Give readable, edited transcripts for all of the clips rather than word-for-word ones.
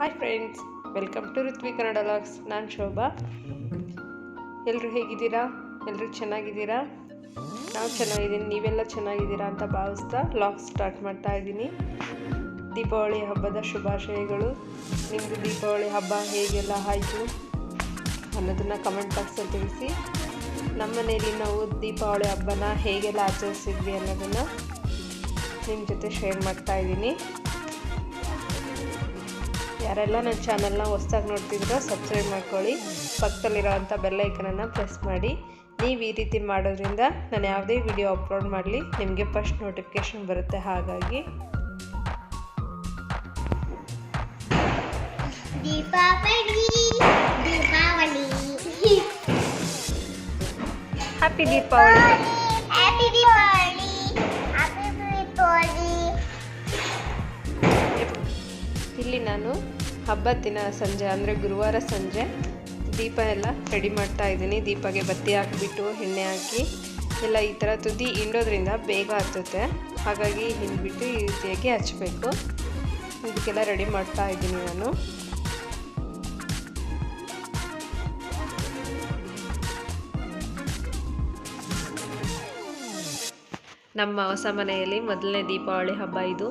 Hi friends, welcome to Ruthvi Kannada logs. ನಾನು ಶೋಭಾ. ಎಲ್ಲರೂ ಹೇಗಿದ್ದೀರಾ? ಎಲ್ಲರೂ ಚೆನ್ನಾಗಿದ್ದೀರಾ? ನಾವು ಚೆನ್ನಾಗಿದ್ದೀನಿ. ನೀವೆಲ್ಲ ಚೆನ್ನಾಗಿದ್ದೀರಾ ಅಂತ ಭಾವಿಸ್ತಾ ಲಾಗ್ ಸ್ಟಾರ್ಟ್ ಮಾಡ್ತಾ ಇದ್ದೀನಿ. ದೀಪಾವಳಿ ಹಬ್ಬದ ಶುಭಾಶಯಗಳು. ನಿಮ್ಮದು ದೀಪಾವಳಿ ಹಬ್ಬ ಹೇಗೆಲ್ಲ ಆಯಿತು ಅನ್ನೋದನ್ನು ಕಮೆಂಟ್ ಬಾಕ್ಸಲ್ಲಿ ತಿಳಿಸಿ. ನಮ್ಮ ಮನೆಯಲ್ಲಿ ನಾವು ದೀಪಾವಳಿ ಹಬ್ಬನ ಹೇಗೆಲ್ಲ ಆಚರಿಸಿದ್ವಿ ಅನ್ನೋದನ್ನು ನಿಮ್ಮ ಜೊತೆ ಶೇರ್ ಮಾಡ್ತಾ ಇದ್ದೀನಿ. ಯಾರೆಲ್ಲ ನನ್ನ ಚಾನಲ್ನ ಹೊಸ್ದಾಗಿ ನೋಡ್ತಿದ್ರೋ ಸಬ್ಸ್ಕ್ರೈಬ್ ಮಾಡ್ಕೊಳ್ಳಿ. ಪಕ್ಕದಲ್ಲಿರೋವಂಥ ಬೆಲ್ಲೈಕನನ್ನು ಪ್ರೆಸ್ ಮಾಡಿ. ನೀವು ಈ ರೀತಿ ಮಾಡೋದ್ರಿಂದ ನಾನು ಯಾವುದೇ ವಿಡಿಯೋ ಅಪ್ಲೋಡ್ ಮಾಡಲಿ ನಿಮಗೆ ಫಸ್ಟ್ ನೋಟಿಫಿಕೇಷನ್ ಬರುತ್ತೆ. ಹಾಗಾಗಿ ಹ್ಯಾಪಿ ದೀಪಾವಳಿ. ಇಲ್ಲಿ ನಾನು ಹಬ್ಬದ ದಿನ ಸಂಜೆ ಅಂದರೆ ಗುರುವಾರ ಸಂಜೆ ದೀಪ ಎಲ್ಲ ರೆಡಿ ಮಾಡ್ತಾ ಇದ್ದೀನಿ. ದೀಪಗೆ ಬತ್ತಿ ಹಾಕಿಬಿಟ್ಟು ಎಣ್ಣೆ ಹಾಕಿ ಎಲ್ಲ ಈ ಥರ ತುದಿ ಹಿಂಡೋದ್ರಿಂದ ಬೇಗ ಹತ್ತುತ್ತೆ. ಹಾಗಾಗಿ ಹಿಂಡ್ಬಿಟ್ಟು ಈ ರೀತಿಯಾಗಿ ಹಚ್ಚಬೇಕು. ಇದಕ್ಕೆಲ್ಲ ರೆಡಿ ಮಾಡ್ತಾ ಇದ್ದೀನಿ ನಾನು. ನಮ್ಮ ಹೊಸ ಮನೆಯಲ್ಲಿ ಮೊದಲನೇ ದೀಪಾವಳಿ ಹಬ್ಬ ಇದು.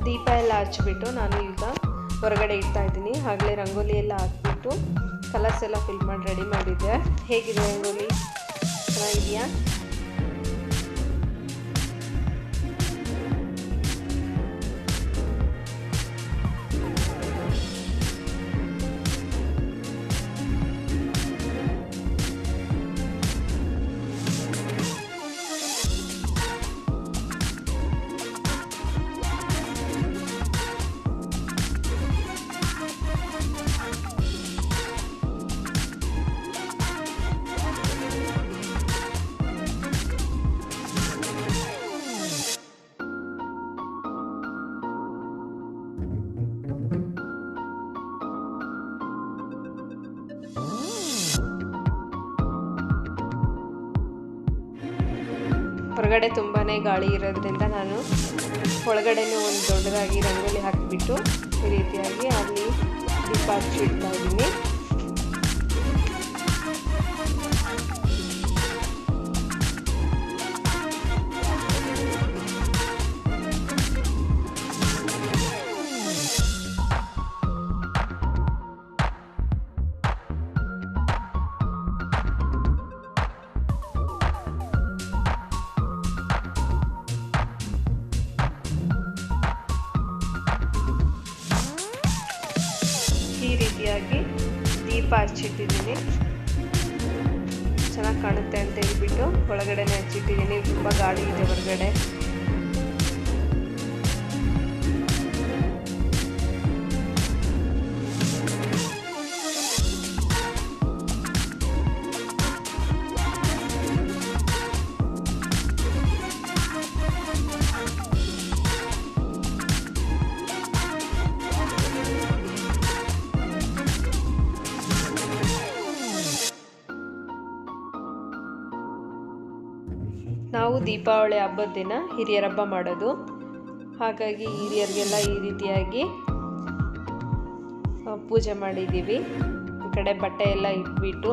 ದೀಪ ಎಲ್ಲ ಹಚ್ಬಿಟ್ಟು ನಾನು ಈಗ ಹೊರಗಡೆ ಇಡ್ತಾ ಇದ್ದೀನಿ. ಆಗಲೇ ರಂಗೋಲಿ ಎಲ್ಲ ಹಾಕ್ಬಿಟ್ಟು ಕಲರ್ಸ್ ಎಲ್ಲ ಫಿಲ್ ಮಾಡಿ ರೆಡಿ ಮಾಡಿದ್ದೆ. ಹೇಗಿದೆ ರಂಗೋಲಿ? ಚೆನ್ನಾಗಿದೆಯಾ? ಹೊರಗಡೆ ತುಂಬಾ ಗಾಳಿ ಇರೋದ್ರಿಂದ ನಾನು ಒಳಗಡೆನೂ ಒಂದು ದೊಡ್ಡದಾಗಿ ರಂಗೋಲಿ ಹಾಕಿಬಿಟ್ಟು ಈ ರೀತಿಯಾಗಿ ಅಲ್ಲಿ ದೀಪ ಹಚ್ಚಿಡ್ತಾ ಇದ್ದೀನಿ. ಈ ರೀತಿಯಾಗಿ ದೀಪ ಹಚ್ಚಿಟ್ಟಿದ್ದೀನಿ. ಚೆನ್ನಾಗಿ ಕಾಣುತ್ತೆ ಅಂತ ಹೇಳ್ಬಿಟ್ಟು ಒಳಗಡೆನೆ ಹಚ್ಚಿಟ್ಟಿದ್ದೀನಿ. ತುಂಬ ಗಾಳಿ ಇದೆ ಹೊರಗಡೆ. ನಾವು ದೀಪಾವಳಿ ಹಬ್ಬದ ದಿನ ಹಿರಿಯರ ಹಬ್ಬ ಮಾಡೋದು. ಹಾಗಾಗಿ ಹಿರಿಯರಿಗೆಲ್ಲ ಈ ರೀತಿಯಾಗಿ ಪೂಜೆ ಮಾಡಿದ್ದೀವಿ. ಈ ಕಡೆ ಬಟ್ಟೆ ಎಲ್ಲ ಇಟ್ಬಿಟ್ಟು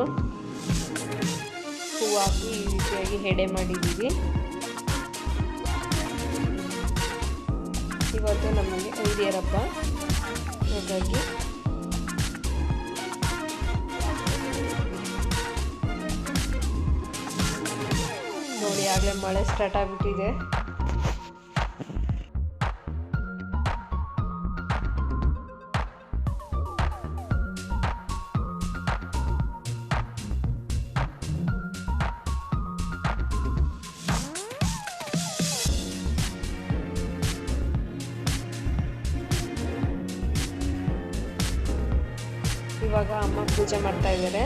ಹೂವು ಹಾಕಿ ಈ ರೀತಿಯಾಗಿ ಎಡೆ ಮಾಡಿದ್ದೀವಿ. ಇವತ್ತು ನಮಗೆ ಹಿರಿಯರ ಹಬ್ಬ. ಹಾಗಾಗಿ ನೋಡಿ, ಆಗಲೇ ಮಳೆ ಸ್ಟಾರ್ಟ್ ಆಗಿಬಿಟ್ಟಿದೆ. ಇವಾಗ ಅಮ್ಮ ಪೂಜೆ ಮಾಡ್ತಾ ಇದ್ದಾರೆ.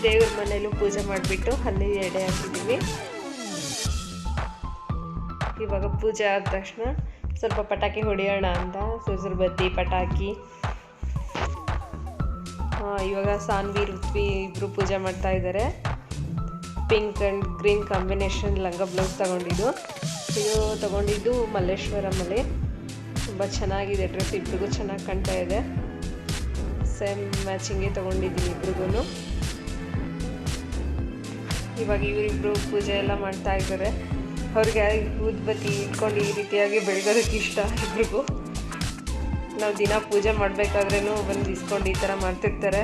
ದೇವ್ರ ಮನೆಯಲ್ಲೂ ಪೂಜೆ ಮಾಡಿಬಿಟ್ಟು ಅಲ್ಲಿ ಎಡೆ ಹಾಕಿದ್ದೀವಿ. ಇವಾಗ ಪೂಜೆ ಆದ ತಕ್ಷಣ ಸ್ವಲ್ಪ ಪಟಾಕಿ ಹೊಡೆಯೋಣ ಅಂತ ಸುರ್ಸುರು ಬತ್ತಿ ಪಟಾಕಿ. ಇವಾಗ ಸಾನ್ವಿ ಋತ್ವಿ ಇಬ್ಬರು ಪೂಜೆ ಮಾಡ್ತಾ ಇದ್ದಾರೆ. ಪಿಂಕ್ ಆ್ಯಂಡ್ ಗ್ರೀನ್ ಕಾಂಬಿನೇಷನ್ ಲಂಗ ಬ್ಲೌಸ್ ತಗೊಂಡಿದ್ದು ಮಲ್ಲೇಶ್ವರಮಲ್ಲಿ. ತುಂಬ ಚೆನ್ನಾಗಿದೆ ಡ್ರೆಸ್, ಇಬ್ರಿಗೂ ಚೆನ್ನಾಗಿ ಕಾಣ್ತಾ ಇದೆ. ಸೇಮ್ ಮ್ಯಾಚಿಂಗೇ ತೊಗೊಂಡಿದ್ದೀನಿ ಇಬ್ರಿಗೂ. ಇವಾಗ ಇವರಿಬ್ಬರು ಪೂಜೆ ಎಲ್ಲ ಮಾಡ್ತಾ ಇದ್ದಾರೆ. ಅವ್ರಿಗೆ ಊದ್ಬತ್ತಿ ಇಟ್ಕೊಂಡು ಈ ರೀತಿಯಾಗಿ ಬೆಳಗೋದಕ್ಕೆ ಇಷ್ಟ ಇಬ್ರಿಗೂ. ನಾವು ದಿನ ಪೂಜೆ ಮಾಡಬೇಕಾದ್ರೂ ಬಂದು ಇಸ್ಕೊಂಡು ಈ ಥರ ಮಾಡ್ತಿರ್ತಾರೆ.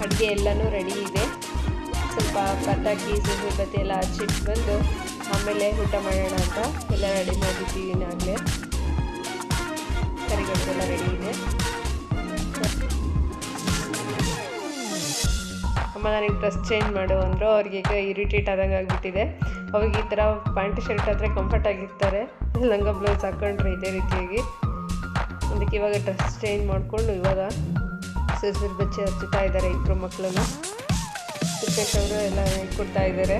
ಅಡುಗೆ ಎಲ್ಲನೂ ರೆಡಿ ಇದೆ. ಸ್ವಲ್ಪ ಪಟಾಕಿ ಸುರುಬತ್ತಿ ಎಲ್ಲ ಹಚ್ಚಿಟ್ಟು ಬಂದು ಆಮೇಲೆ ಊಟ ಮಾಡೋಣ ಅಂತ ಎಲ್ಲ ರೆಡಿ ಮಾಡಿದ್ದೀವಿ. ಆಗಲೇ ಕರಿಗಡ್ಬು ರೆಡಿ ಇದೆ. ಅಮ್ಮ ನನಗೆ ಡ್ರೆಸ್ ಚೇಂಜ್ ಮಾಡು ಅಂದರು. ಅವ್ರಿಗೆ ಈಗ ಇರಿಟೇಟ್ ಆದಂಗೆ ಆಗಿಬಿಟ್ಟಿದೆ. ಅವಾಗ ಈ ಥರ ಪ್ಯಾಂಟ್ ಶರ್ಟ್ ಆದರೆ ಕಂಫರ್ಟ್ ಆಗಿರ್ತಾರೆ, ಲಂಗ ಬ್ಲೌಸ್ ಹಾಕ್ಕೊಂಡ್ರೆ ಇದೇ ರೀತಿಯಾಗಿ. ಅದಕ್ಕೆ ಇವಾಗ ಡ್ರೆಸ್ ಚೇಂಜ್ ಮಾಡಿಕೊಂಡು ಇವಾಗ ಸುರ್ಸುರು ಬಚ್ಚಿ ಹಚ್ಚುತ್ತಾ ಇದ್ದಾರೆ ಇಬ್ಬರು ಮಕ್ಕಳನ್ನು. ಸುಖೇಶ್ ಅವರು ಎಲ್ಲ ಕೊಡ್ತಾ ಇದ್ದಾರೆ.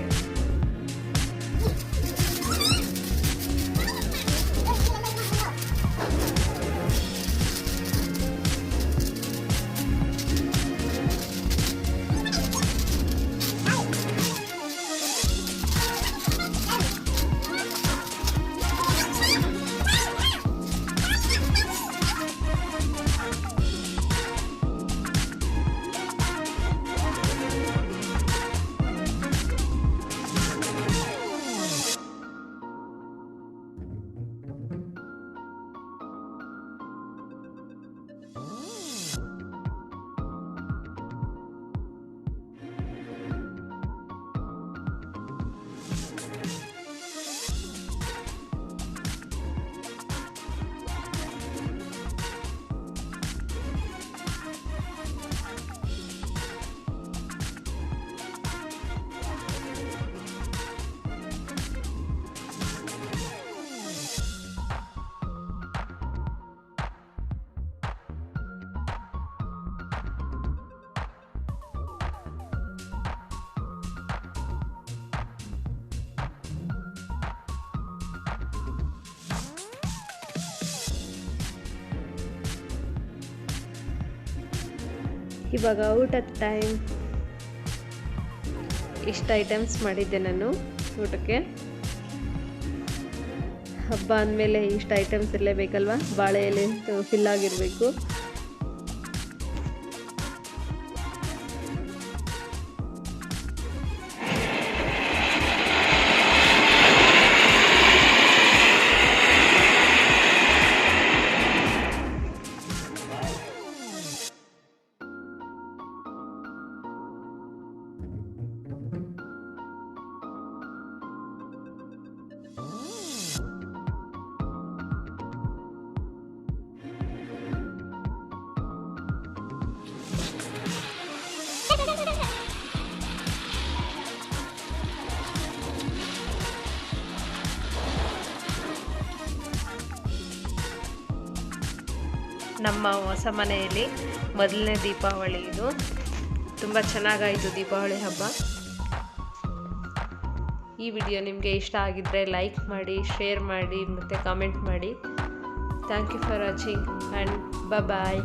ಇವಾಗ ಊಟದ ಟೈಮ್. ಇಷ್ಟು ಐಟಮ್ಸ್ ಮಾಡಿದ್ದೆ ನಾನು ಊಟಕ್ಕೆ. ಹಬ್ಬ ಅಂದಮೇಲೆ ಇಷ್ಟು ಐಟಮ್ಸ್ ಇರಲೇಬೇಕಲ್ವ, ಬಾಳೆ ಎಲೆ ಫಿಲ್ ಆಗಿರಬೇಕು. ನಮ್ಮ ಹೊಸ ಮನೆಯಲ್ಲಿ ಮೊದಲನೇ ದೀಪಾವಳಿ ಇದು. ತುಂಬ ಚೆನ್ನಾಗಾಯಿತು ದೀಪಾವಳಿ ಹಬ್ಬ. ಈ ವಿಡಿಯೋ ನಿಮಗೆ ಇಷ್ಟ ಆಗಿದ್ದರೆ ಲೈಕ್ ಮಾಡಿ, ಶೇರ್ ಮಾಡಿ ಮತ್ತು ಕಾಮೆಂಟ್ ಮಾಡಿ. Thank you for watching and bye.